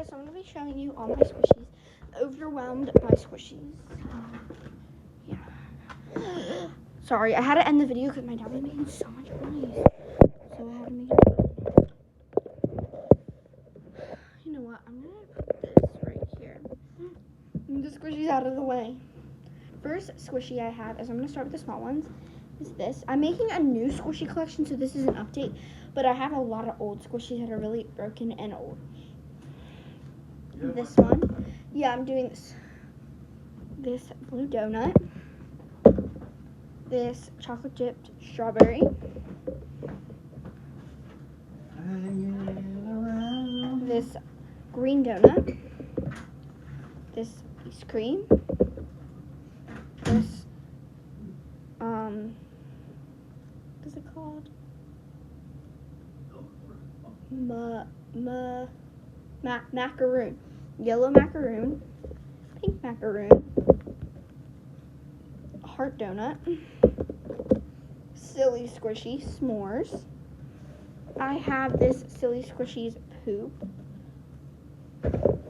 guys, so I'm going to be showing you all my squishies. Overwhelmed by squishies. Yeah. Sorry, I had to end the video because my dad was making so much noise. So I had to make it. You know what? I'm going to put this right here. Move the squishies out of the way. First squishy I have is, I'm going to start with the small ones, is this. I'm making a new squishy collection, so this is an update. But I have a lot of old squishies that are really broken and old. This one. Yeah, I'm doing this. This blue donut. This chocolate dipped strawberry. This green donut. This ice cream. This, what is it called? Macaroon. Yellow macaroon. Pink macaroon. Heart donut. Silly Squishy s'mores. I have this Silly Squishies poop.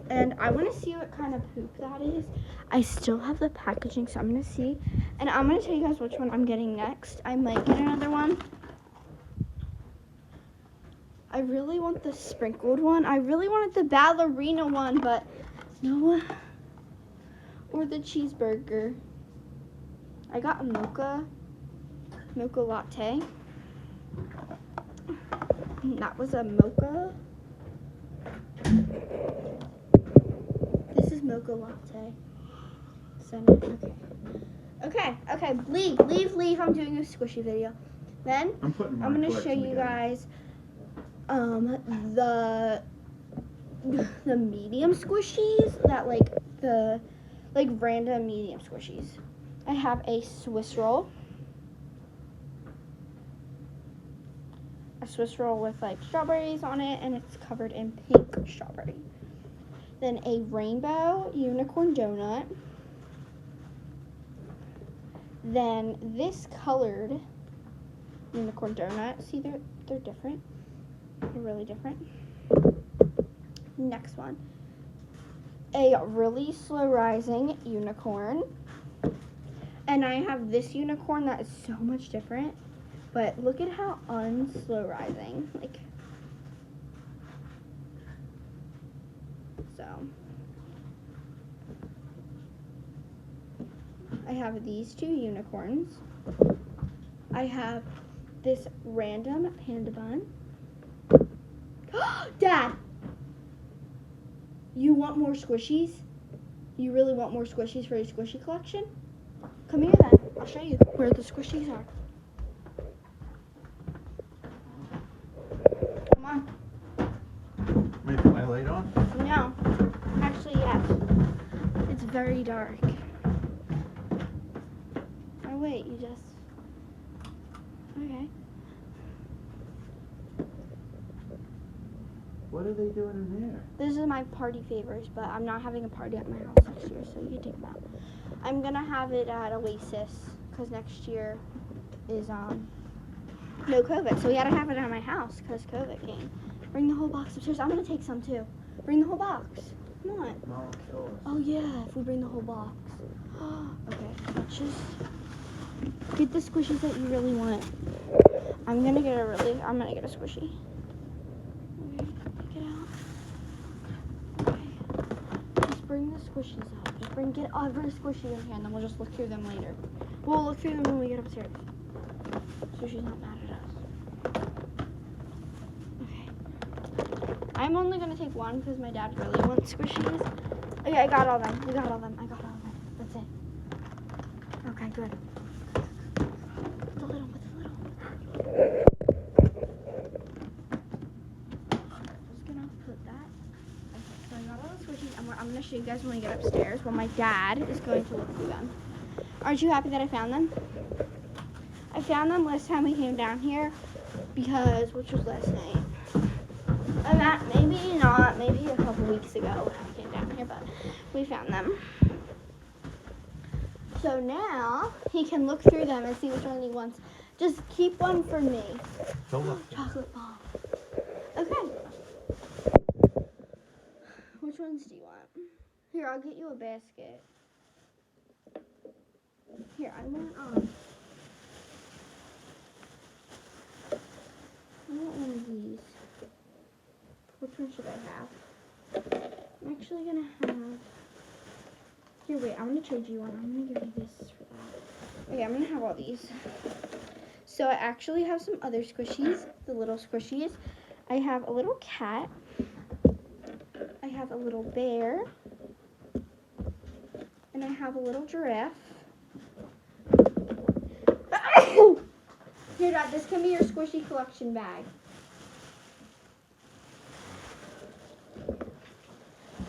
And I want to see what kind of poop that is. I still have the packaging, so I'm going to see. And I'm going to tell you guys which one I'm getting next. I might get another one. I really want the sprinkled one. I really wanted the ballerina one, but no. Or the cheeseburger. I got a mocha latte. That was a mocha. This is mocha latte. Okay. Leave. I'm doing a squishy video. Then I'm going to show you guys the medium squishies that the random medium squishies. I have a Swiss roll. A Swiss roll with strawberries on it, and it's covered in pink strawberry. Then a rainbow unicorn donut. Then this colored unicorn donut. See, they're different. They're really different. Next one. A really slow rising unicorn. And I have this unicorn that is so much different. But look at how unslow rising. So I have these two unicorns. I have this random panda bun. Dad! You want more squishies? You really want more squishies for your squishy collection? Come here then. I'll show you where the squishies are. Come on. May I put my light on? No. Actually, yes. It's very dark. Oh, wait. You just... Okay. What are they doing in there? This is my party favors, but I'm not having a party at my house next year, so you can take them out. I'm going to have it at Oasis, because next year is, no COVID. So we had to have it at my house, because COVID came. Bring the whole box upstairs. I'm going to take some, too. Bring the whole box. Come on. No, kill us. Oh, yeah, if we bring the whole box. Okay, let's just get the squishies that you really want. I'm going to get a squishy. Okay, take it out. Okay. Just bring the squishies out. Just get every squishy in here, and then we'll just look through them later. We'll look through them when we get upstairs. So she's not mad at us. Okay. I'm only going to take one because my dad really wants squishies. Okay, I got all of them. We got all of them. I got all of them. That's it. Okay, good. Put the little. Just gonna put that. Okay, so I got all the squishies, and I'm gonna show you guys when we get upstairs. Well, my dad is going to look through them. Aren't you happy that I found them? I found them last time we came down here which was last night. And that maybe not, maybe a couple weeks ago when I came down here, but we found them. So now he can look through them and see which one he wants. Just keep one for me. Chocolate bomb. Okay. ones do you want? Here, I'll get you a basket. Here, I want one of these. Which one should I have? I'm actually gonna have. Here, wait. I'm gonna trade you one. I'm gonna give you this for that. Okay, I'm gonna have all these. So I actually have some other squishies, the little squishies. I have a little cat. I have a little bear. And I have a little giraffe. Here, Dad, this can be your squishy collection bag.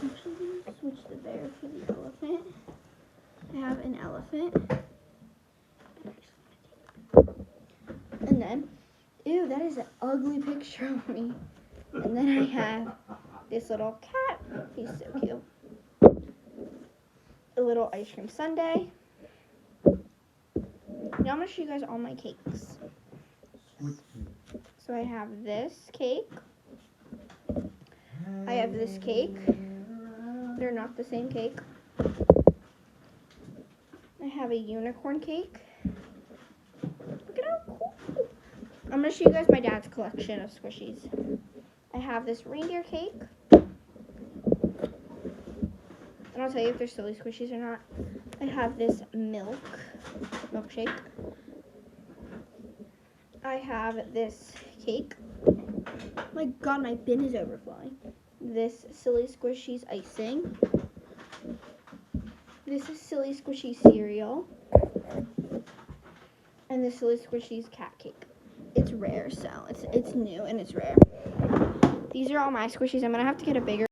I'm actually going to switch the bear for the elephant. I have an elephant. And then, ew, that is an ugly picture of me. And then I have this little cat. He's so cute. A little ice cream sundae. Now I'm going to show you guys all my cakes. So I have this cake. I have this cake. They're not the same cake. I have a unicorn cake. Look at how cool. I'm going to show you guys my dad's collection of squishies. I have this reindeer cake. And I'll tell you if they're silly squishies or not. I have this milkshake. I have this cake. My God, my bin is overflowing. This silly squishies icing. This is silly squishy cereal. And this silly squishies cat cake. It's rare, so it's new and it's rare. These are all my squishies. I'm gonna have to get a bigger